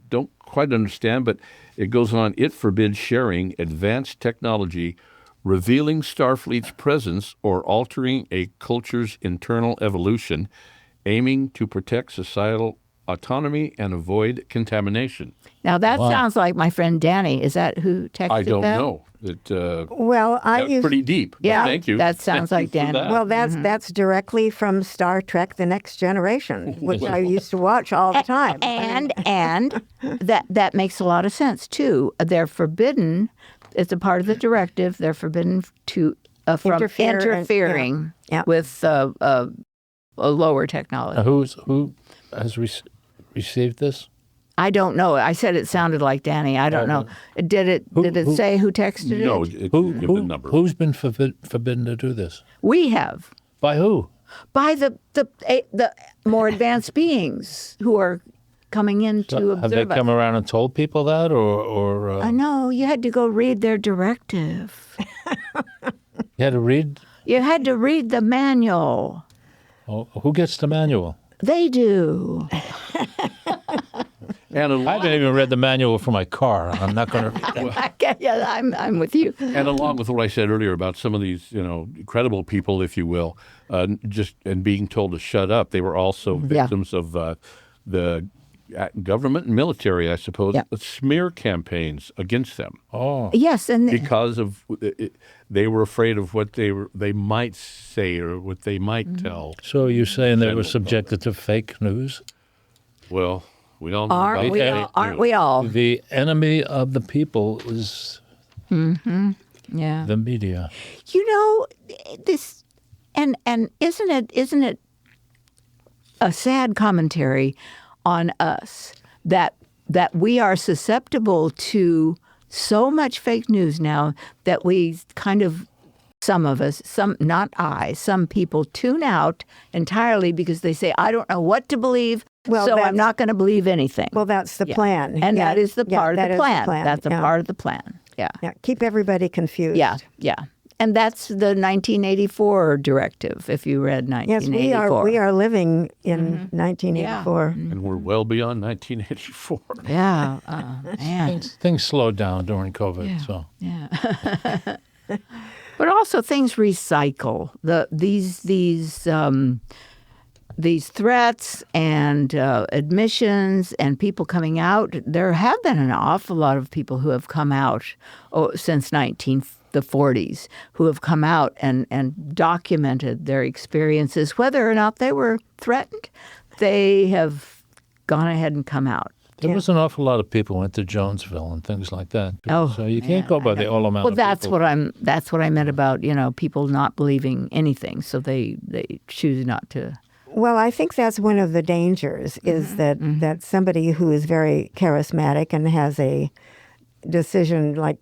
Don't quite understand, but it goes on. It forbids sharing advanced technology revealing Starfleet's presence or altering a culture's internal evolution, aiming to protect societal autonomy and avoid contamination. Now, that sounds like my friend Danny. Is that who texted that? I don't know. Well, That's pretty deep. Yeah, Thank you. that sounds like Thank you for Danny. that. Well, that's directly from Star Trek: The Next Generation, which I used to watch all the time. And that makes a lot of sense too. They're forbidden. It's a part of the directive. They're forbidden to from interfering with a lower technology. Who has received this? I don't know. I said it sounded like Danny. I don't know. Did it say who texted it? No, it didn't give the number. Who's been forbidden to do this? We have. By who? By the more advanced beings who are coming in to observe Have they come us. around and told people that, or No, you had to go read their directive. you had to read? You had to read the manual. Oh, who gets the manual? They do. And I haven't even read the manual for my car. I'm not going to read that. Yeah, I'm with you. And along with what I said earlier about some of these, credible people, if you will, and being told to shut up, they were also victims of the government and military, I suppose, smear campaigns against them. Oh, Yes, and Because of they were afraid of what they might say or what they might tell. so you're saying they were General subjected to fake news? Well, we all know aren't about we fake all? Aren't news. we all? The enemy of the people is Yeah. the media. This, and isn't it a sad commentary on us that we are susceptible to so much fake news now that we kind of, some of us, some people tune out entirely because they say, I don't know what to believe, so I'm not going to believe anything. Well, that's the plan. And that is the part of the plan. plan. That's a part of the plan. Yeah. Yeah, keep everybody confused. Yeah. Yeah. And that's the 1984 directive, if you read Yes, 1984. we are living in 1984. And we're well beyond 1984. Yeah. Man. Things slowed down during COVID. So Yeah. But also things recycle. These threats and admissions and people coming out. There have been an awful lot of people who have come out since the 40s who have come out and documented their experiences. Whether or not they were threatened, they have gone ahead and come out. there was an awful lot of people went to Jonesville and things like that. Oh, so you can't go by the all amount. Well, of that's people. that's what I meant about people not believing anything, so they choose not to. Well, I think that's one of the dangers is that somebody who is very charismatic and has a decision like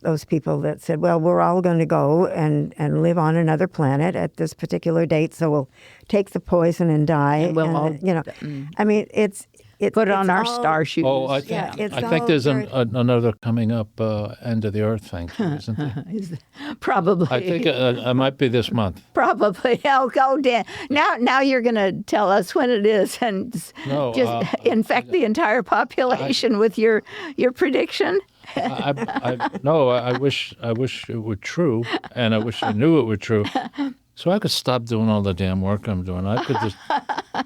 those people that said, well, we're all going to go and live on another planet at this particular date, so we'll take the poison and die. And we'll all, I mean, it's put on our all- star shoes. Oh, I Yeah, think it's I think all there's very- another coming up end of the earth thing, too, isn't there? Probably. I think it might be this month. Probably. Oh, go Dan. Now you're going to tell us when it is and No, just infect the entire population with your prediction. I wish it were true, and I wish I knew it were true, so I could stop doing all the damn work I'm doing. I could just.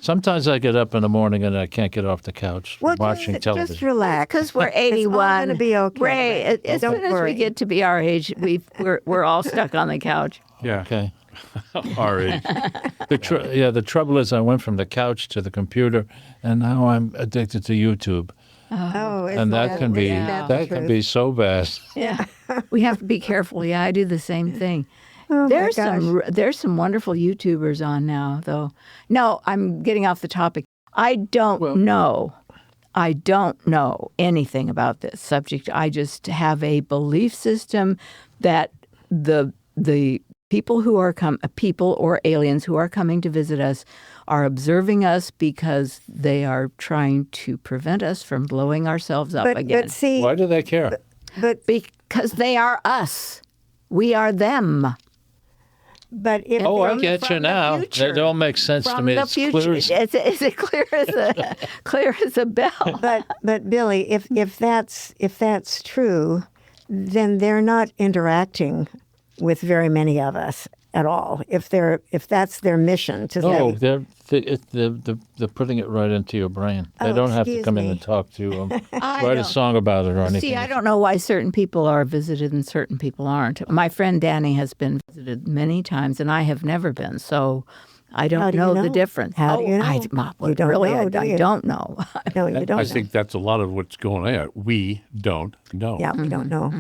Sometimes I get up in the morning and I can't get off the couch Well, watching television. Just relax. Because we're 81. It's all going to be okay. Ray, as Don't soon as worry. we get to be our age, we're all stuck on the couch. Yeah. Okay. Our age. The trouble is I went from the couch to the computer, and now I'm addicted to YouTube, Oh, and that can be so bad. Yeah. We have to be careful. Yeah, I do the same thing. Oh, There's my gosh. there's some wonderful YouTubers on now, though. No, I'm getting off the topic. I don't know anything about this subject. I just have a belief system that the people who are people or aliens who are coming to visit us are observing us because they are trying to prevent us from blowing ourselves up again. But see, Why do they care? Because they are us. We are them. but if Oh, I from- get you from the now. future. It all makes sense to From me. the It's future, clear as it's clear as a bell. but Billie, if that's true, then they're not interacting with very many of us at all. If that's their mission to No, say, they're putting it right into your brain. They Oh, don't have to excuse come in me. and talk to you, I write a don't- song about it or anything. See, I don't know why certain people are visited and certain people aren't. My friend Danny has been visited many times, and I have never been. So I How don't do you know know? the difference. How do you know? You don't really, know, do I you? don't know. no, you don't I know. think that's a lot of what's going on. We don't know. Yeah, we don't know.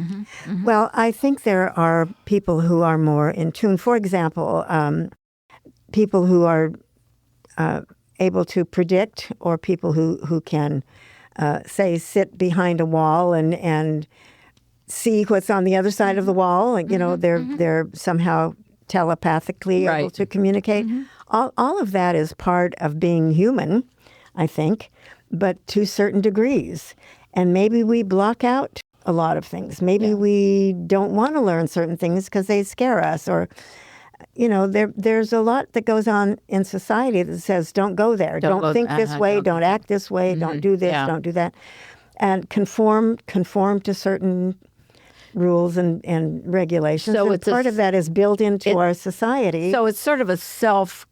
Well, I think there are people who are more in tune. For example, people who are able to predict, or people who can, say, sit behind a wall and see what's on the other side of the wall. And, they're somehow telepathically able Right. to communicate. All of that is part of being human, I think, but to certain degrees. And maybe we block out a lot of things. Maybe we don't want to learn certain things because they scare us, or there's a lot that goes on in society that says, don't go there, Don't go- think this way, don't act this way, don't do this, Yeah. don't do that. And conform to certain rules and regulations. So and it's a part of that is built into our society. So it's sort of a self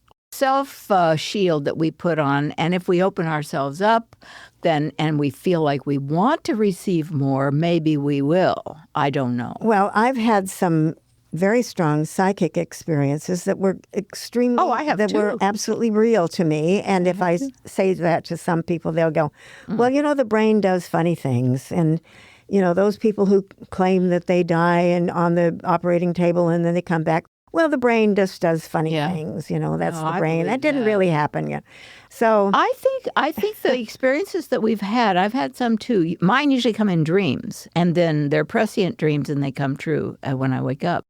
shield that we put on, and if we open ourselves up, then and we feel like we want to receive more, maybe we will. I don't know. Well, I've had some very strong psychic experiences that were extremely, Oh, I have that were too. absolutely real to me. And if I say that to some people, they'll go, well, the brain does funny things. And, those people who claim that they die and on the operating table and then they come back, well, the brain just does funny Yeah. things. That's No, the I brain. believe That didn't that. really happen yet. So I think the experiences that we've had, I've had some too. Mine usually come in dreams, and then they're prescient dreams, and they come true when I wake up.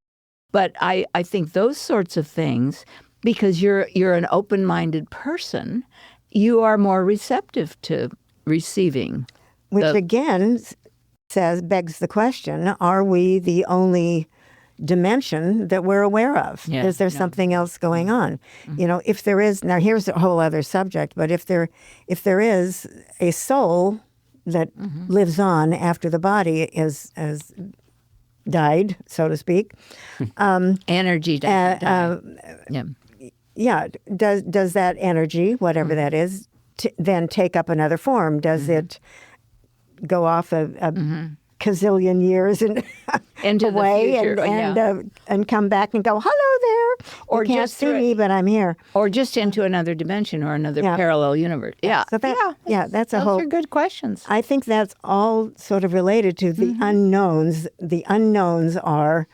But I think those sorts of things, because you're an open-minded person, you are more receptive to receiving. which again begs the question, are we the only dimension that we're aware of? Yeah, Is there no. something else going on? If there is, now here's a whole other subject, but if there is a soul that lives on after the body has died, so to speak, Energy doesn't die. Yeah. yeah, does that energy, whatever that is, then take up another form? Does it go off a gazillion years and Into the away future, and come back and go, hello there, Or you can't just see through- me, but I'm here. Or just into another dimension or another Yeah. parallel universe. Yeah. So that's a Those whole. are good questions. I think that's all sort of related to the unknowns. The unknowns are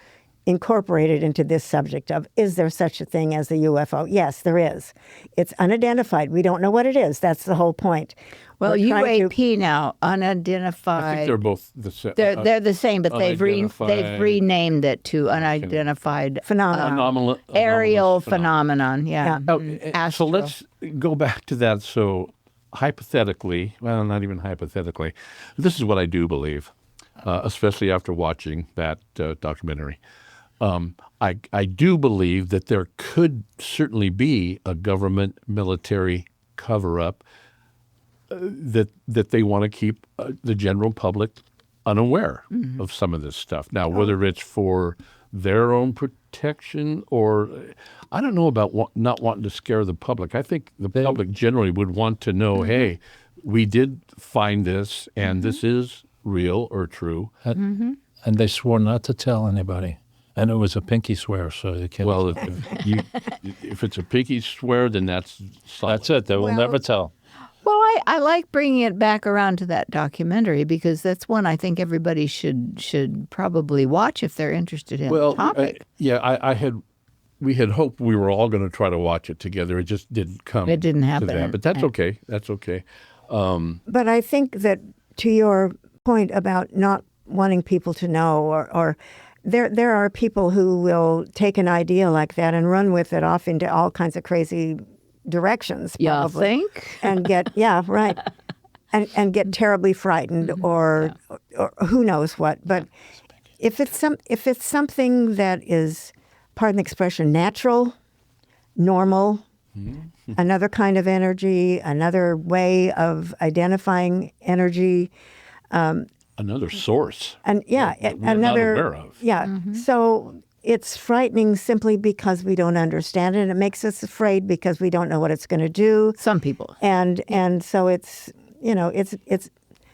incorporated into this subject of, is there such a thing as a UFO? Yes, there is. It's unidentified. We don't know what it is. That's the whole point. Well, We're trying to- UAP now, unidentified. I think they're both the same. They're the same, but they've unidentified- renamed it to unidentified Phenomenon. aerial phenomenon. Yeah. So Astral. let's go back to that. So hypothetically, well, not even hypothetically, this is what I do believe, especially after watching that documentary. I do believe that there could certainly be a government military cover-up that they want to keep the general public unaware of some of this stuff. Now, whether it's for their own protection or I don't know about not wanting to scare the public. I think the public generally would want to know, hey, we did find this and this is real or true. And they swore not to tell anybody. And it was a pinky swear, so you can't. Well, if it's a pinky swear, then that's solid. That's it. They will never tell. Well, I like bringing it back around to that documentary because that's one I think everybody should probably watch if they're interested in the topic. We had hoped we were all going to try to watch it together. It just didn't come. It didn't to happen. that. But that's okay. That's okay. But I think that to your point about not wanting people to know or there are people who will take an idea like that and run with it off into all kinds of crazy directions. You Probably, think? and get right, and get terribly frightened or who knows what. But if it's something that is, pardon the expression, natural, normal, another kind of energy, another way of identifying energy. Another source. And that we're another not aware of. Yeah. So it's frightening simply because we don't understand it. And it makes us afraid because we don't know what it's going to do. Some people. And so it's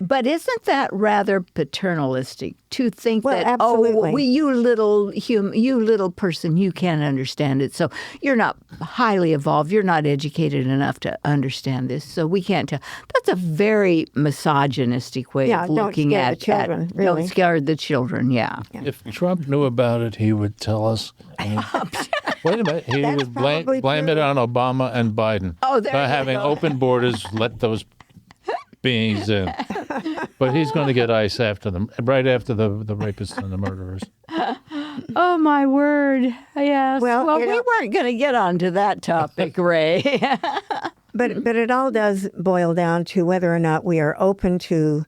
But isn't that rather paternalistic to think Well, that absolutely. you little person, you can't understand it. So you're not highly evolved. You're not educated enough to understand this. So we can't tell. That's a very misogynistic way of don't looking scare at the children, at, really. Don't scare the children. Yeah. If Trump knew about it, he would tell us. Wait a minute. He That's would blame probably it true. on Obama and Biden. Oh, there by you having go. open borders, let those beings in. But he's going to get ice after them, right after the rapists and the murderers. Oh my word. Yes. Well, we weren't going to get onto that topic, Ray. But it all does boil down to whether or not we are open to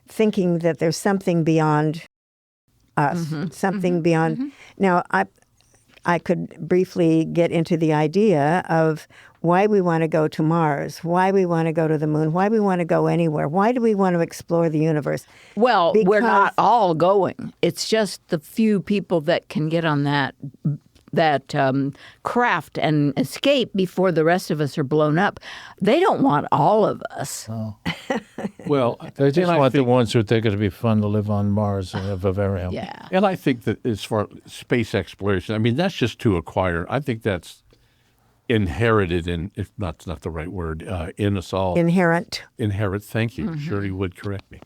thinking that there's something beyond us, something beyond. Now, I could briefly get into the idea of why we want to go to Mars, why we want to go to the moon, why we want to go anywhere, why do we want to explore the universe? Well, we're not Because- all going. It's just the few people that can get on that craft and escape before the rest of us are blown up. They don't want all of us. Well, They just and I want the think- ones who think it'd be fun to live on Mars and have a very own. Yeah. And I think that as far as space exploration, I mean, that's just to acquire. I think that's inherited in, if not the right word, in us all. Inherent. Inherit. Thank you. Shirley would correct me.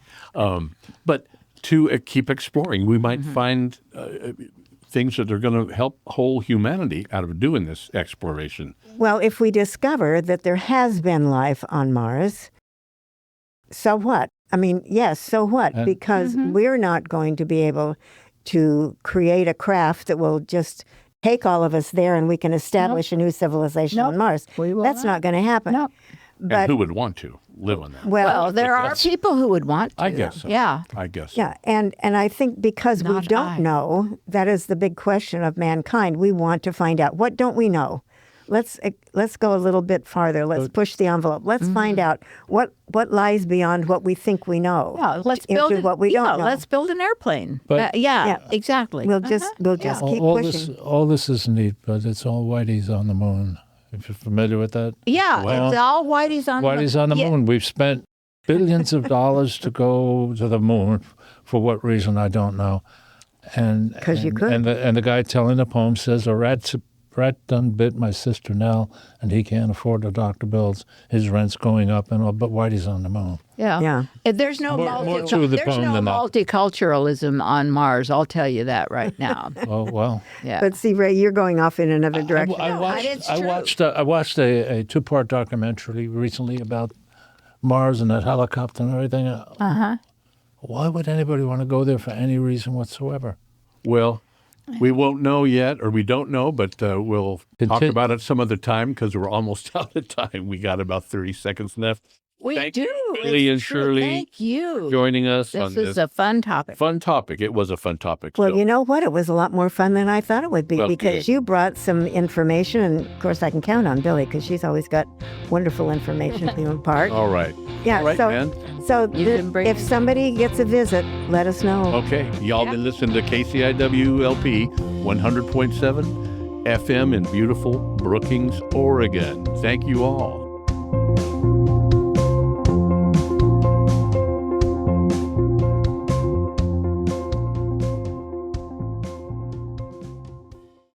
But to keep exploring, we might find things that are going to help whole humanity out of doing this exploration. Well, if we discover that there has been life on Mars, so what? I mean, yes, so what? And- Because we're not going to be able to create a craft that will just take all of us there and we can establish a new civilization on Mars. We will That's not going to happen. Nope. And But who would want to live on that? Well, there are people who would want to. I guess so. Yeah. I guess so. yeah, and I think because we Not don't I. know, that is the big question of mankind. We want to find out, what don't we know? Let's go a little bit farther. Let's push the envelope. Let's find out what lies beyond what we think we know. Yeah, let's into build what we don't know. Let's build an airplane. But- yeah, exactly. We'll just keep all pushing. all this is neat, but it's all whiteys on the moon. If you're familiar with that. Yeah, Well, it's all whiteys on Whiteys on the Yeah. moon. We've spent billions of dollars to go to the moon. For what reason, I don't know. And 'Cause you could. And the guy telling the poem says, a rat done bit my sister Nell, and he can't afford the doctor bills. His rent's going up, and all, but Whitey's on the moon. Yeah. Yeah. There's no, More to the there's poem no than that. multiculturalism on Mars. I'll tell you that right now. Oh well. Yeah. But see, Ray, you're going off in another direction. it's true. I watched a two-part documentary recently about Mars and that helicopter and everything. Why would anybody want to go there for any reason whatsoever? Well, we won't know yet, or we don't know, but we'll talk about it some other time because we're almost out of time. We got about 30 seconds left. We Thank do. you, Billie It's and true. Shirley, Thank you. joining us This on is this a fun topic. fun topic. It was a fun topic. Well, so. you know what? It was a lot more fun than I thought it would be Well, because good. you brought some information. And of course, I can count on Billie because she's always got wonderful information to impart. All right. Yeah. All right, so man. so You can bring if it. somebody gets a visit, let us know. Okay. Y'all been listening to KCIW LP 100.7 FM in beautiful Brookings, Oregon. Thank you all.